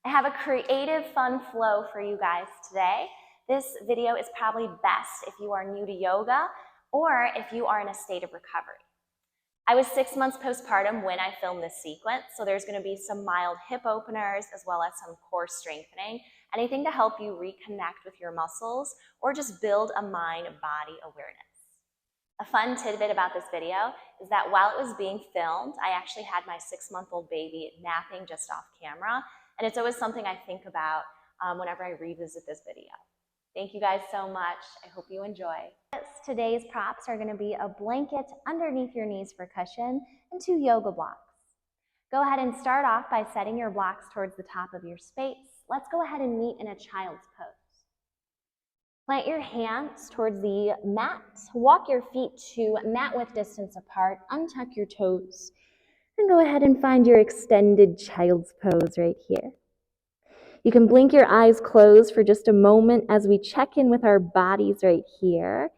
I have a creative, fun flow for you guys today. This video is probably best if you are new to yoga or if you are in a state of recovery. I was 6 months postpartum when I filmed this sequence, so there's going to be some mild hip openers as well as some core strengthening, anything to help you reconnect with your muscles or just build a mind-body awareness. A fun tidbit about this video is that while it was being filmed, I actually had my 6-month-old baby napping just off camera, and it's always something I think about whenever I revisit this video. Thank you guys so much. I hope you enjoy. Today's props are going to be a blanket underneath your knees for cushion and 2 yoga blocks. Go ahead and start off by setting your blocks towards the top of your space. Let's go ahead and meet in a child's pose. Plant your hands towards the mat. Walk your feet to mat width distance apart. Untuck your toes. And go ahead and find your extended child's pose right here. You can blink your eyes closed for just a moment as we check in with our bodies right here.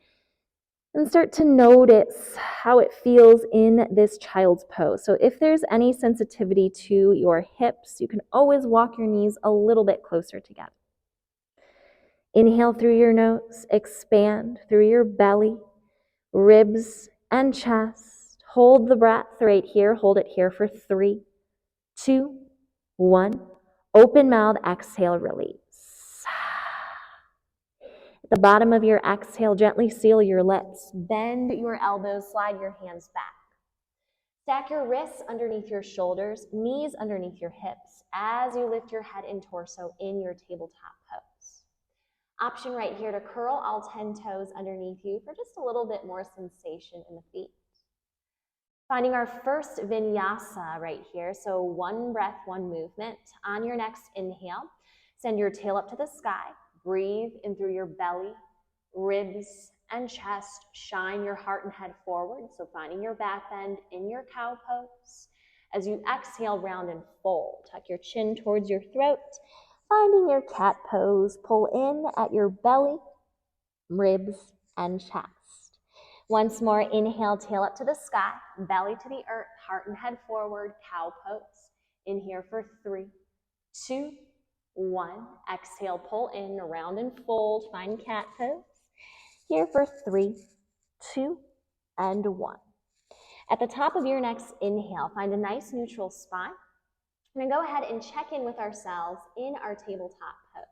And start to notice how it feels in this child's pose. So if there's any sensitivity to your hips, you can always walk your knees a little bit closer together. Inhale through your nose, expand through your belly, ribs and chest. Hold the breath right here. Hold it here for 3, 2, 1. Open mouth, exhale, release. At the bottom of your exhale, gently seal your lips. Bend your elbows, slide your hands back. Stack your wrists underneath your shoulders, knees underneath your hips as you lift your head and torso in your tabletop pose. Option right here to curl all 10 toes underneath you for just a little bit more sensation in the feet. Finding our first vinyasa right here, so 1 breath, 1 movement. On your next inhale, send your tail up to the sky. Breathe in through your belly, ribs, and chest. Shine your heart and head forward, so finding your back bend in your cow pose. As you exhale, round and fold. Tuck your chin towards your throat. Finding your cat pose, pull in at your belly, ribs, and chest. Once more, inhale, tail up to the sky, belly to the earth, heart and head forward, cow pose. In here for 3, 2, 1. Exhale, pull in, round and fold, find cat pose. Here for 3, 2, and 1. At the top of your next inhale, find a nice neutral spine. We're going to go ahead and check in with ourselves in our tabletop pose.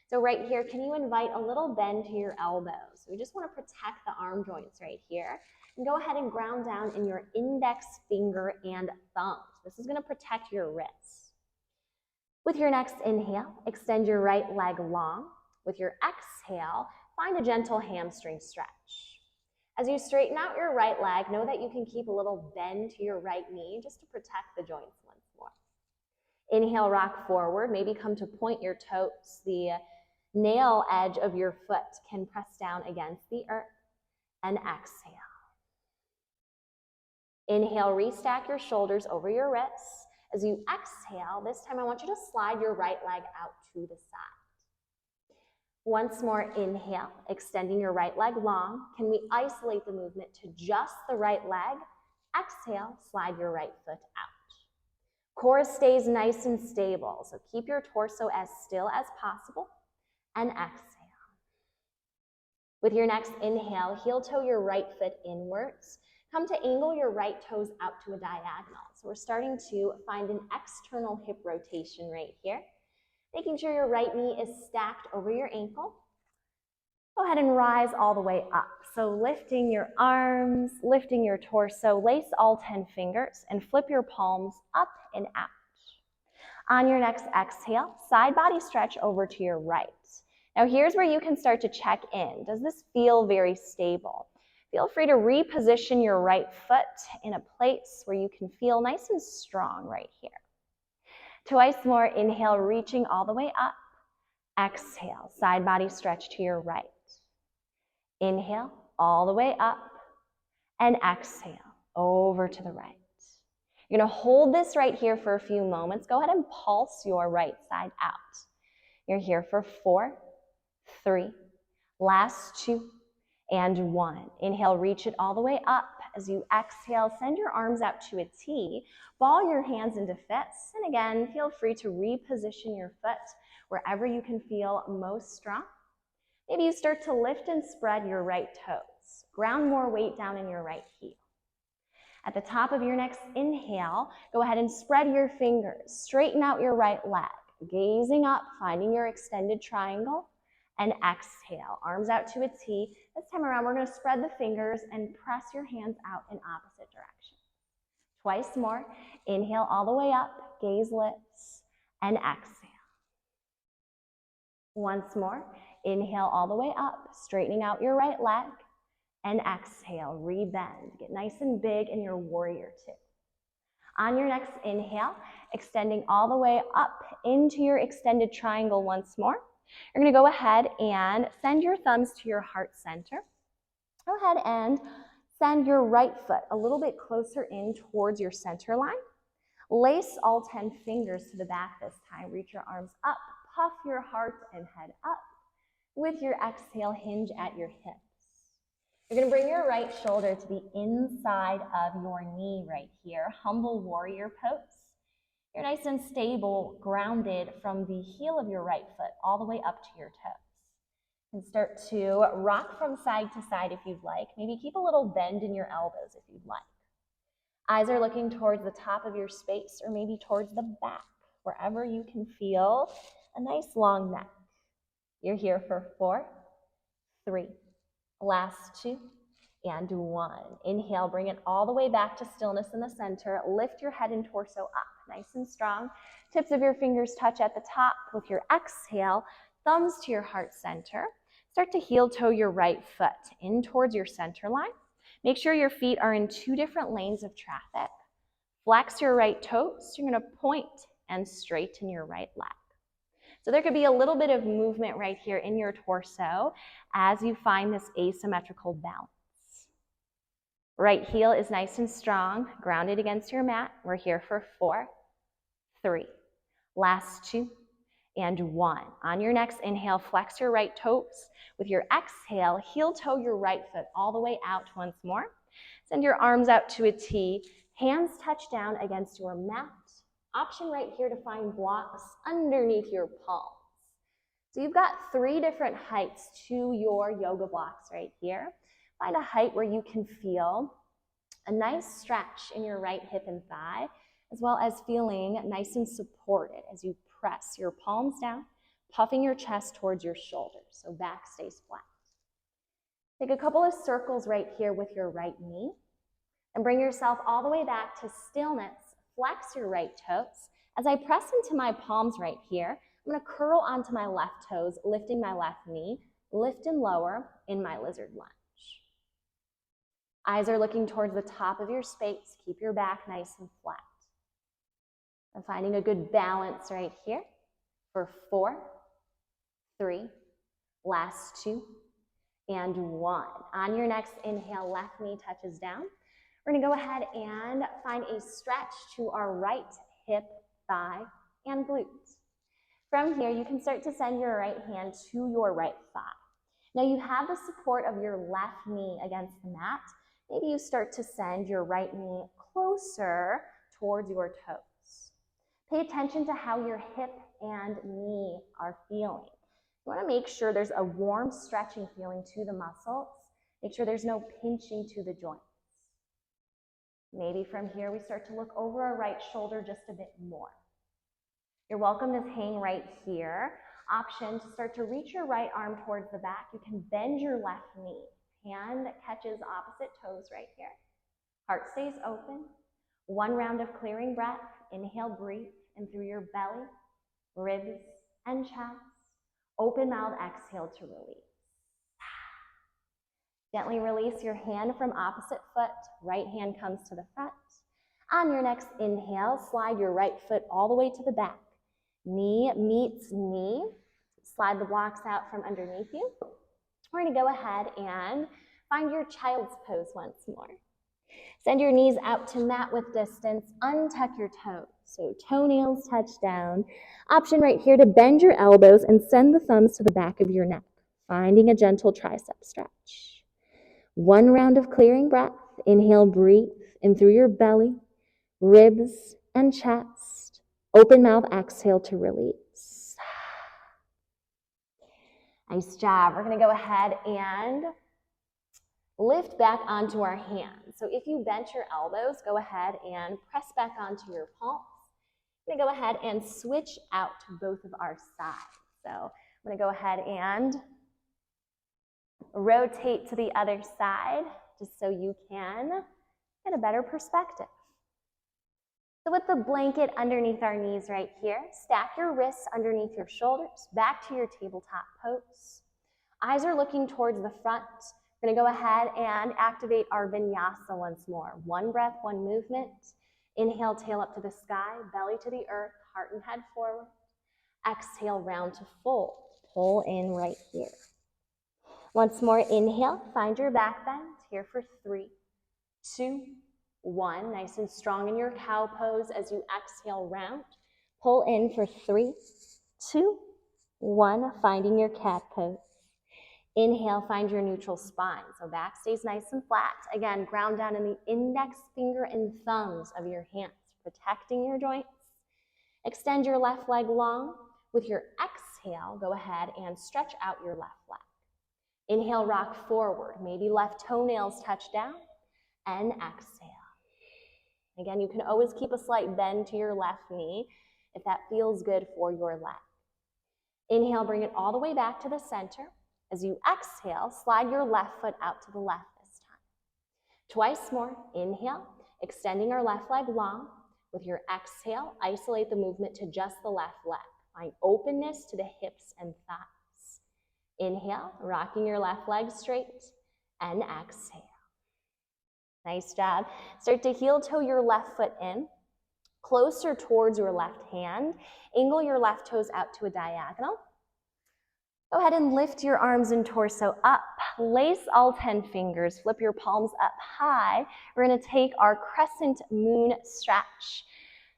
So right here, can you invite a little bend to your elbows? We just want to protect the arm joints right here. And go ahead and ground down in your index finger and thumbs. This is going to protect your wrists. With your next inhale, extend your right leg long. With your exhale, find a gentle hamstring stretch. As you straighten out your right leg, know that you can keep a little bend to your right knee just to protect the joints once more. Inhale, rock forward. Maybe come to point your toes. The nail edge of your foot can press down against the earth. And exhale. Inhale, restack your shoulders over your wrists. As you exhale, this time I want you to slide your right leg out to the side. Once more, inhale, extending your right leg long. Can we isolate the movement to just the right leg? Exhale, slide your right foot out. Core stays nice and stable, so keep your torso as still as possible, and exhale. With your next inhale, heel toe your right foot inwards. Come to angle your right toes out to a diagonal. So we're starting to find an external hip rotation right here. Making sure your right knee is stacked over your ankle. Go ahead and rise all the way up. So lifting your arms, lifting your torso, lace all 10 fingers and flip your palms up and out. On your next exhale, side body stretch over to your right. Now here's where you can start to check in. Does this feel very stable? Feel free to reposition your right foot in a place where you can feel nice and strong right here. Twice more, inhale, reaching all the way up. Exhale, side body stretch to your right. Inhale, all the way up. And exhale, over to the right. You're going to hold this right here for a few moments. Go ahead and pulse your right side out. You're here for 4, 3, last 2, and 1. Inhale, reach it all the way up. As you exhale, send your arms out to a T, ball your hands into fists, and again, feel free to reposition your foot wherever you can feel most strong. Maybe you start to lift and spread your right toes. Ground more weight down in your right heel. At the top of your next inhale, go ahead and spread your fingers. Straighten out your right leg, gazing up, finding your extended triangle, and exhale. Arms out to a T. This time around, we're going to spread the fingers and press your hands out in opposite directions. Twice more. Inhale all the way up, gaze lifts, and exhale. Once more. Inhale all the way up, straightening out your right leg, and exhale, rebend. Get nice and big in your warrior two. On your next inhale, extending all the way up into your extended triangle once more. You're going to go ahead and send your thumbs to your heart center. Go ahead and send your right foot a little bit closer in towards your center line. Lace all 10 fingers to the back this time. Reach your arms up, puff your heart and head up. With your exhale, hinge at your hips. You're going to bring your right shoulder to the inside of your knee right here. Humble warrior pose. You're nice and stable, grounded from the heel of your right foot all the way up to your toes. And start to rock from side to side if you'd like. Maybe keep a little bend in your elbows if you'd like. Eyes are looking towards the top of your space or maybe towards the back, wherever you can feel a nice long neck. You're here for 4, 3, last 2, and 1. Inhale, bring it all the way back to stillness in the center. Lift your head and torso up, nice and strong. Tips of your fingers touch at the top. With your exhale, thumbs to your heart center. Start to heel toe your right foot in towards your center line. Make sure your feet are in 2 different lanes of traffic. Flex your right toes. You're going to point and straighten your right leg. So there could be a little bit of movement right here in your torso as you find this asymmetrical balance. Right heel is nice and strong, grounded against your mat. We're here for 4, 3, last 2, and 1. On your next inhale, flex your right toes. With your exhale, heel toe your right foot all the way out once more. Send your arms out to a T. Hands touch down against your mat. Option right here to find blocks underneath your palms. So you've got 3 different heights to your yoga blocks right here. Find a height where you can feel a nice stretch in your right hip and thigh, as well as feeling nice and supported as you press your palms down, puffing your chest towards your shoulders, so back stays flat. Take a couple of circles right here with your right knee, and bring yourself all the way back to stillness. Flex your right toes. As I press into my palms right here, I'm going to curl onto my left toes, lifting my left knee, lift and lower in my lizard lunge. Eyes are looking towards the top of your space. Keep your back nice and flat. I'm finding a good balance right here for 4, 3, last 2, and 1. On your next inhale, left knee touches down. We're going to go ahead and find a stretch to our right hip, thigh, and glutes. From here, you can start to send your right hand to your right thigh. Now you have the support of your left knee against the mat. Maybe you start to send your right knee closer towards your toes. Pay attention to how your hip and knee are feeling. You want to make sure there's a warm stretching feeling to the muscles. Make sure there's no pinching to the joints. Maybe from here we start to look over our right shoulder just a bit more. You're welcome to hang right here. Option to start to reach your right arm towards the back. You can bend your left knee. Hand catches opposite toes right here. Heart stays open. 1 round of clearing breath. Inhale, breathe in through your belly, ribs, and chest. Open mouth, exhale to release. Gently release your hand from opposite foot. Right hand comes to the front. On your next inhale, slide your right foot all the way to the back. Knee meets knee. Slide the blocks out from underneath you. We're going to go ahead and find your child's pose once more. Send your knees out to mat with distance. Untuck your toes. So toenails touch down. Option right here to bend your elbows and send the thumbs to the back of your neck, finding a gentle tricep stretch. 1 round of clearing breath. Inhale, breathe in through your belly, ribs and chest. Open mouth, exhale to release. Nice job. We're going to go ahead and lift back onto our hands. So if you bent your elbows, go ahead and press back onto your palms. I'm going to go ahead and switch out to both of our sides. So I'm going to go ahead and rotate to the other side just so you can get a better perspective. So with the blanket underneath our knees right here, stack your wrists underneath your shoulders, back to your tabletop pose. Eyes are looking towards the front. We're going to go ahead and activate our vinyasa once more. One breath, one movement. Inhale, tail up to the sky, belly to the earth, heart and head forward. Exhale, round to fold. Pull in right here. Once more, inhale, find your back bend. Here for 3, 2, 1. Nice and strong in your cow pose as you exhale, round. Pull in for 3, 2, 1. Finding your cat pose. Inhale, find your neutral spine. So back stays nice and flat. Again, ground down in the index finger and thumbs of your hands, protecting your joints. Extend your left leg long. With your exhale, go ahead and stretch out your left leg. Inhale, rock forward. Maybe left toenails touch down. And exhale. Again, you can always keep a slight bend to your left knee if that feels good for your leg. Inhale, bring it all the way back to the center. As you exhale, slide your left foot out to the left this time. Twice more. Inhale, extending our left leg long. With your exhale, isolate the movement to just the left leg. Find openness to the hips and thighs. Inhale, rocking your left leg straight, and exhale. Nice job. Start to heel toe your left foot in, closer towards your left hand. Angle your left toes out to a diagonal. Go ahead and lift your arms and torso up. Lace all 10 fingers. Flip your palms up high. We're going to take our crescent moon stretch.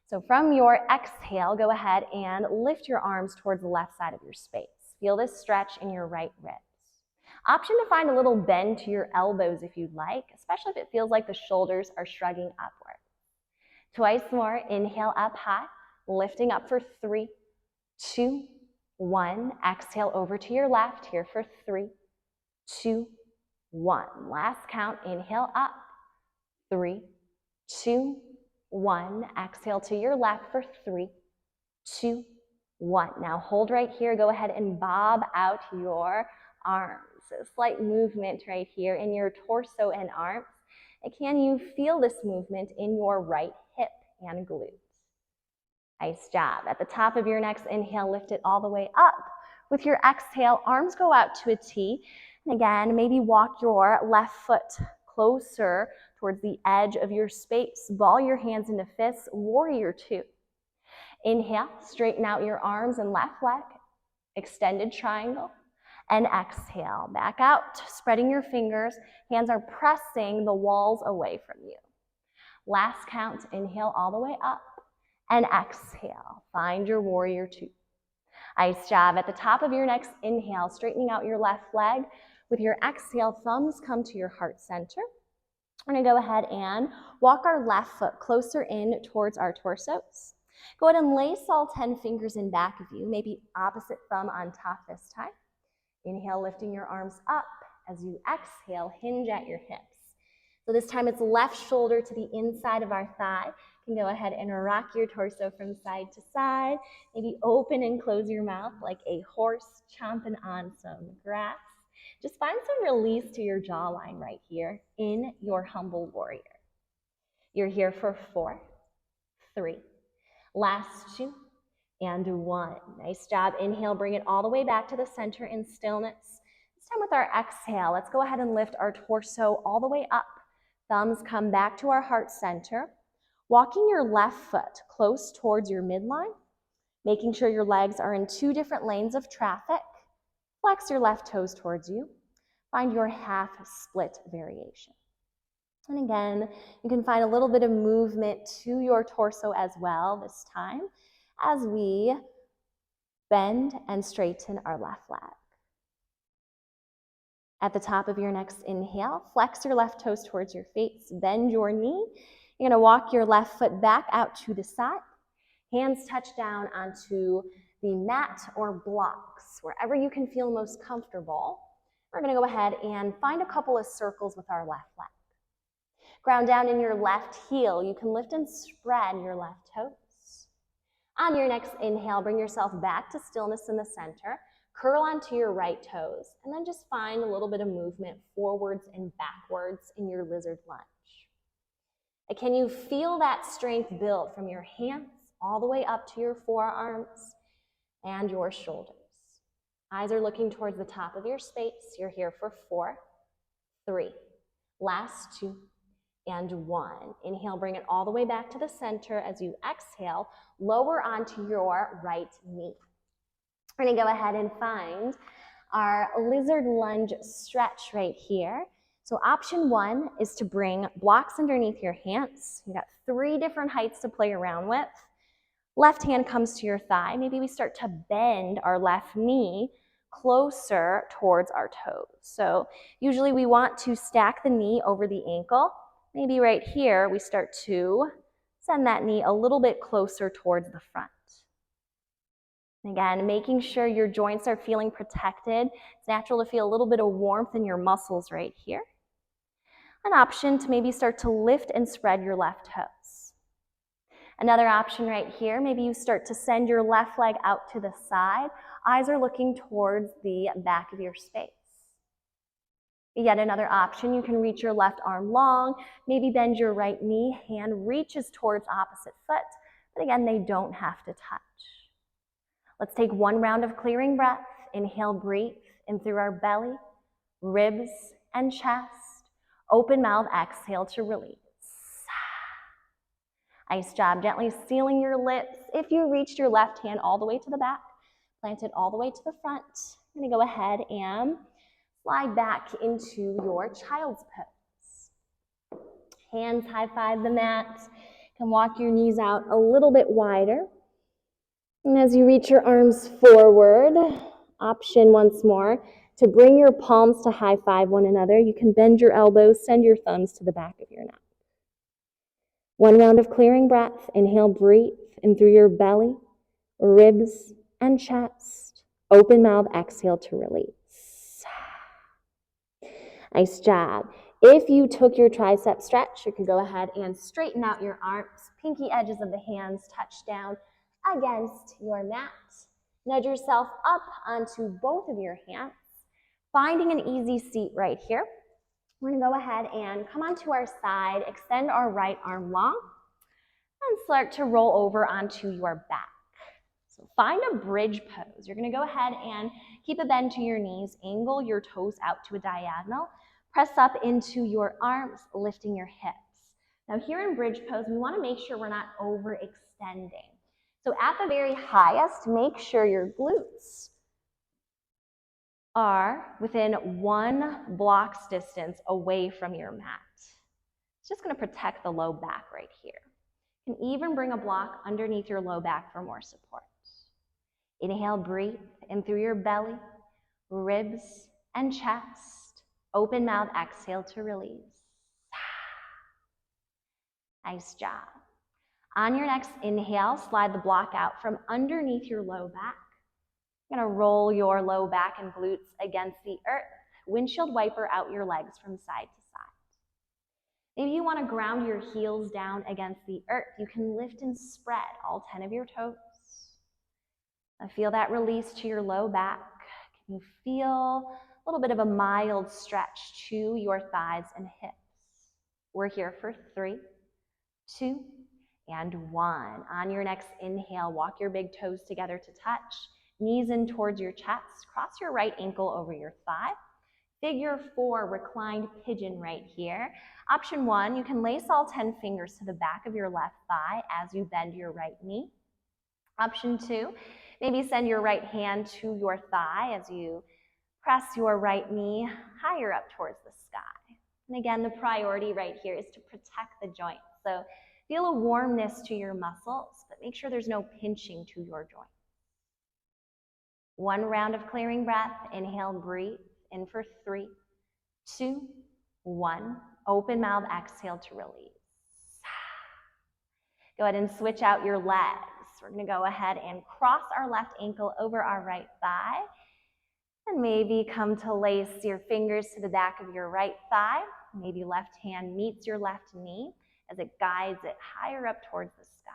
So from your exhale, go ahead and lift your arms towards the left side of your space. Feel this stretch in your right ribs. Option to find a little bend to your elbows if you'd like, especially if it feels like the shoulders are shrugging upward. Twice more. Inhale up high, lifting up for 3, 2, 1. Exhale over to your left here for 3, 2, 1. Last count. Inhale up. 3, 2, 1. Exhale to your left for 3, 2, 1. Now hold right here. Go ahead and bob out your arms. A slight movement right here in your torso and arms. And can you feel this movement in your right hip and glutes? Nice job. At the top of your next inhale, lift it all the way up. With your exhale, arms go out to a T. And again, maybe walk your left foot closer towards the edge of your space. Ball your hands into fists, warrior 2. Inhale, straighten out your arms and left leg, extended triangle. And exhale, back out, spreading your fingers. Hands are pressing the walls away from you. Last count, inhale all the way up. And exhale, find your warrior 2. Nice job. At the top of your next inhale, straightening out your left leg. With your exhale, thumbs come to your heart center. We're going to go ahead and walk our left foot closer in towards our torsos. Go ahead and lace all 10 fingers in back of you, maybe opposite thumb on top this time. Inhale, lifting your arms up. As you exhale, hinge at your hips. So this time it's left shoulder to the inside of our thigh. You can go ahead and rock your torso from side to side. Maybe open and close your mouth like a horse chomping on some grass. Just find some release to your jawline right here in your humble warrior. You're here for 4, 3, last 2, and 1. Nice job. Inhale, bring it all the way back to the center in stillness. This time with our exhale, let's go ahead and lift our torso all the way up. Thumbs come back to our heart center. Walking your left foot close towards your midline, making sure your legs are in 2 different lanes of traffic. Flex your left toes towards you. Find your half split variation. And again, you can find a little bit of movement to your torso as well this time as we bend and straighten our left leg. At the top of your next inhale, flex your left toes towards your face, bend your knee. You're gonna walk your left foot back out to the side. Hands touch down onto the mat or blocks, wherever you can feel most comfortable. We're gonna go ahead and find a couple of circles with our left leg. Ground down in your left heel. You can lift and spread your left toes. On your next inhale, bring yourself back to stillness in the center. Curl onto your right toes, and then just find a little bit of movement forwards and backwards in your lizard lunge. And can you feel that strength build from your hands all the way up to your forearms and your shoulders? Eyes are looking towards the top of your space. You're here for 4, 3, last 2, and 1. Inhale, bring it all the way back to the center. As you exhale, lower onto your right knee. We're gonna go ahead and find our lizard lunge stretch right here. So option 1 is to bring blocks underneath your hands. You got 3 different heights to play around with. Left hand comes to your thigh. Maybe we start to bend our left knee closer towards our toes. So usually we want to stack the knee over the ankle. Maybe right here we start to send that knee a little bit closer towards the front. Again, making sure your joints are feeling protected. It's natural to feel a little bit of warmth in your muscles right here. An option to maybe start to lift and spread your left toes. Another option right here, maybe you start to send your left leg out to the side. Eyes are looking towards the back of your space. Yet another option, you can reach your left arm long, maybe bend your right knee, hand reaches towards opposite foot, but again, they don't have to touch. Let's take 1 round of clearing breath. Inhale, breathe in through our belly, ribs, and chest. Open mouth, exhale to release. Nice job, gently sealing your lips. If you reached your left hand all the way to the back, plant it all the way to the front. I'm gonna go ahead and slide back into your child's pose. Hands high five the mat. You can walk your knees out a little bit wider. And as you reach your arms forward, option once more to bring your palms to high five one another. You can bend your elbows, send your thumbs to the back of your neck. 1 round of clearing breath. Inhale, breathe in through your belly, ribs, and chest. Open mouth, exhale to release. Nice job. If you took your tricep stretch, you can go ahead and straighten out your arms. Pinky edges of the hands touch down against your mat. Nudge yourself up onto both of your hands, finding an easy seat right here. We're gonna go ahead and come onto our side, extend our right arm long, and start to roll over onto your back. So find a bridge pose. You're gonna go ahead and keep a bend to your knees, angle your toes out to a diagonal, press up into your arms, lifting your hips. Now here in bridge pose, we wanna make sure we're not overextending. So at the very highest, make sure your glutes are within 1 block's distance away from your mat. It's just going to protect the low back right here. You can even bring a block underneath your low back for more support. Inhale, breathe in through your belly, ribs, and chest. Open mouth, exhale to release. Nice job. On your next inhale, slide the block out from underneath your low back. You're gonna roll your low back and glutes against the earth. Windshield wiper out your legs from side to side. Maybe you wanna ground your heels down against the earth. You can lift and spread all 10 of your toes. Feel that release to your low back. Can you feel a little bit of a mild stretch to your thighs and hips? We're here for 3, 2, and 1. On your next inhale, walk your big toes together to touch. Knees in towards your chest. Cross your right ankle over your thigh. Figure 4, reclined pigeon right here. Option 1, you can lace all 10 fingers to the back of your left thigh as you bend your right knee. Option 2, maybe send your right hand to your thigh as you press your right knee higher up towards the sky. And again, the priority right here is to protect the joints. So feel a warmness to your muscles, but make sure there's no pinching to your joints. 1 round of clearing breath. Inhale, breathe in for 3, 2, 1. Open mouth, exhale to release. Go ahead and switch out your legs. We're going to go ahead and cross our left ankle over our right thigh. And maybe come to lace your fingers to the back of your right thigh. Maybe left hand meets your left knee as it guides it higher up towards the sky.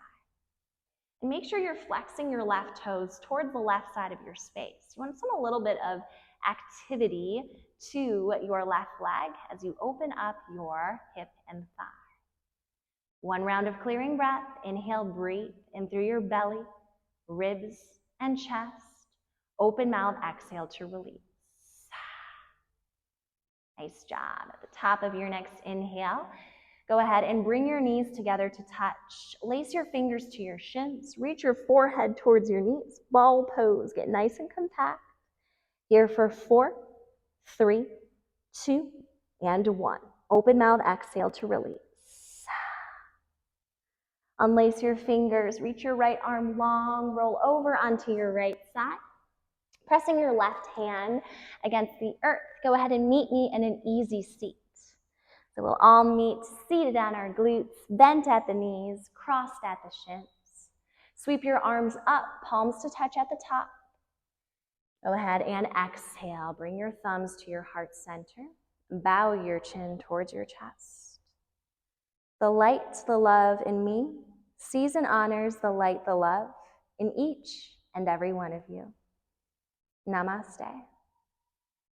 And make sure you're flexing your left toes towards the left side of your space. You want a little bit of activity to your left leg as you open up your hip and thigh. 1 round of clearing breath. Inhale, breathe in through your belly, ribs, and chest. Open mouth, exhale to release. Nice job. At the top of your next inhale, go ahead and bring your knees together to touch. Lace your fingers to your shins. Reach your forehead towards your knees. Ball pose. Get nice and compact. Here for 4, 3, 2, and 1. Open mouth, exhale to release. Unlace your fingers. Reach your right arm long. Roll over onto your right side. Pressing your left hand against the earth. Go ahead and meet me in an easy seat. So we'll all meet seated on our glutes, bent at the knees, crossed at the shins. Sweep your arms up, palms to touch at the top. Go ahead and exhale. Bring your thumbs to your heart center. Bow your chin towards your chest. The light, the love in me sees and honors the light, the love in each and every one of you. Namaste.